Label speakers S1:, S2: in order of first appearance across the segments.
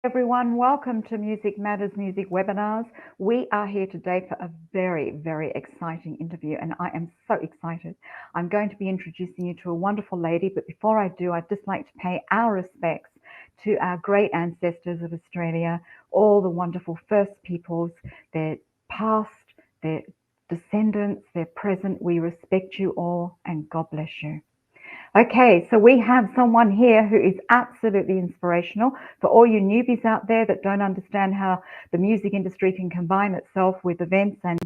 S1: Everyone, welcome to Music Matters Music Webinars. We are here today for a very, very exciting interview, and I am so excited. I'm going to be introducing you to a wonderful lady, but before I do, I'd just like to pay our respects to our great ancestors of Australia, all the wonderful First Peoples, their past, their descendants, their present. We respect you all, and God bless you. Okay, so we have someone here who is absolutely inspirational for all you newbies out there that don't understand how the music industry can combine itself with events and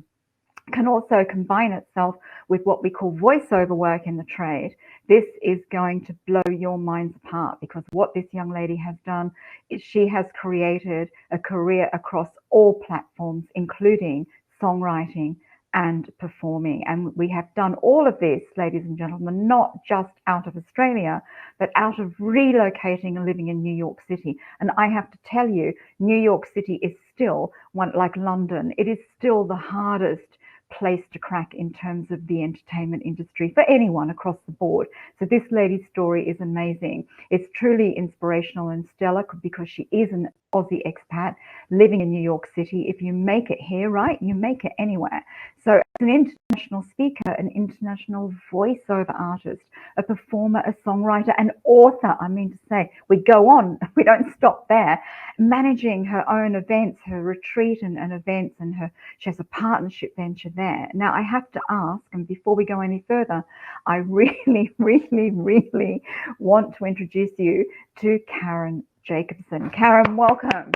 S1: can also combine itself with what we call voiceover work in the trade. This is going to blow your minds apart, because what this young lady has done is she has created a career across all platforms, including songwriting and performing. And we have done all of this, ladies and gentlemen, not just out of Australia, but out of relocating and living in New York City. And I have to tell you, New York City is still one, like London, it is still the hardest place to crack in terms of the entertainment industry for anyone across the board. So this lady's story is amazing. It's truly inspirational and stellar because she is an Aussie expat living in New York City. If you make it here, right, you make it anywhere. So as an international speaker, an international voiceover artist, a performer, a songwriter, an author, I mean to say, we go on, we don't stop there, managing her own events, her retreat and events, and she has a partnership venture there. Now, I have to ask, and before we go any further, I really, really, really want to introduce you to Karen Jacobsen. Karen, welcome.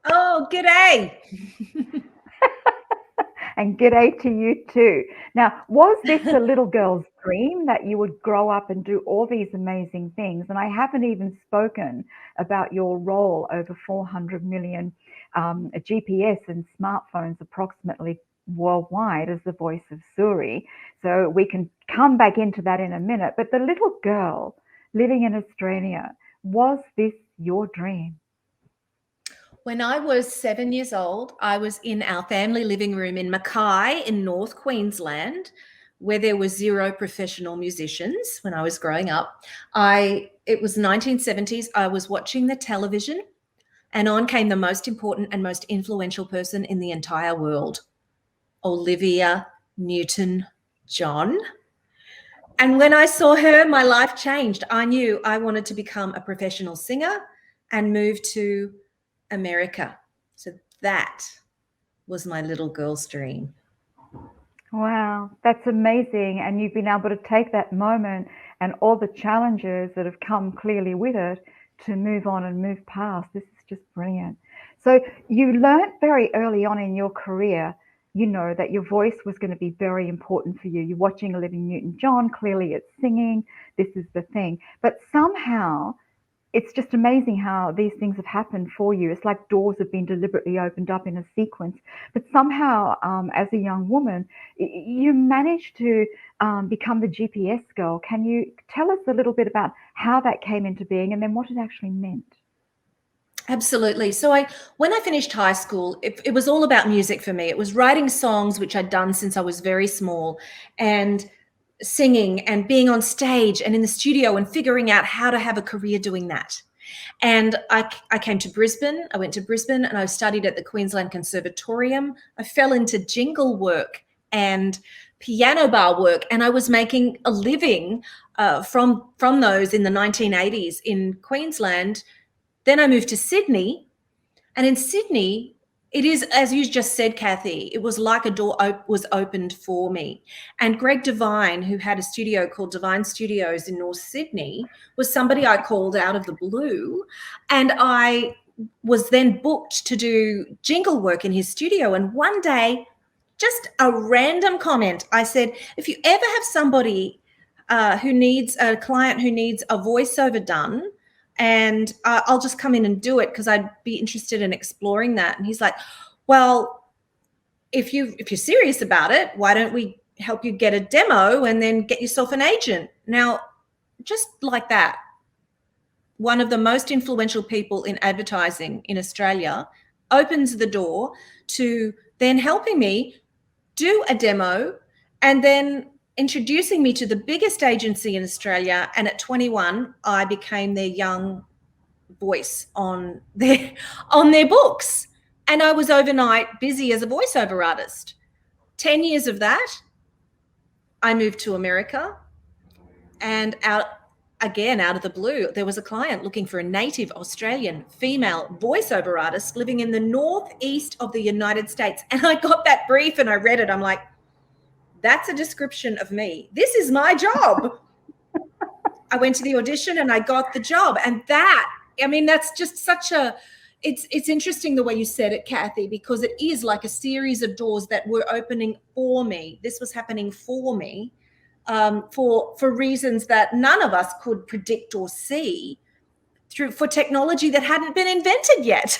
S2: Oh, g'day.
S1: And g'day to you too. Now, was this a little girl's dream that you would grow up and do all these amazing things? And I haven't even spoken about your role over 400 million GPS and smartphones approximately worldwide as the voice of Suri. So we can come back into that in a minute. But the little girl living in Australia, was this your dream?
S2: When I was 7 years old, I was in our family living room in Mackay in North Queensland, where there were zero professional musicians when I was growing up. It was 1970s. I was watching the television, and on came the most important and most influential person in the entire world, Olivia Newton-John. And when I saw her, my life changed. I knew I wanted to become a professional singer and move to America. So that was my little girl's dream.
S1: Wow, that's amazing. And you've been able to take that moment and all the challenges that have come clearly with it to move on and move past. This is just brilliant. So you learned very early on in your career, you know, that your voice was going to be very important for you. You're watching Olivia Newton-John, clearly it's singing, this is the thing. But somehow, it's just amazing how these things have happened for you. It's like doors have been deliberately opened up in a sequence. But somehow, as a young woman, you managed to become the GPS girl. Can you tell us a little bit about how that came into being and then what it actually meant?
S2: Absolutely. So when I finished high school, it was all about music for me. It was writing songs, which I'd done since I was very small, and singing and being on stage and in the studio and figuring out how to have a career doing that. And I came to Brisbane. I went to Brisbane and I studied at the Queensland Conservatorium. I fell into jingle work and piano bar work, and I was making a living from those in the 1980s in Queensland. Then I moved to Sydney, and in Sydney, it is, as you just said, Kathy, it was like a door was opened for me. And Greg Devine, who had a studio called Devine Studios in North Sydney, was somebody I called out of the blue. And I was then booked to do jingle work in his studio. And one day, just a random comment, I said, if you ever have somebody who needs a client who needs a voiceover done, and I'll just come in and do it because I'd be interested in exploring that. And he's like, well, if you're serious about it, why don't we help you get a demo and then get yourself an agent? Now, just like that, one of the most influential people in advertising in Australia opens the door to then helping me do a demo and then introducing me to the biggest agency in Australia. And at 21, I became their young voice on their books. And I was overnight busy as a voiceover artist. 10 years of that, I moved to America, and out of the blue, there was a client looking for a native Australian female voiceover artist living in the northeast of the United States. And I got that brief and I read it. I'm like, that's a description of me. This is my job. I went to the audition and I got the job. And that's just such a, it's interesting the way you said it, Kathy, because it is like a series of doors that were opening for me. This was happening for me, for reasons that none of us could predict or see for technology that hadn't been invented yet.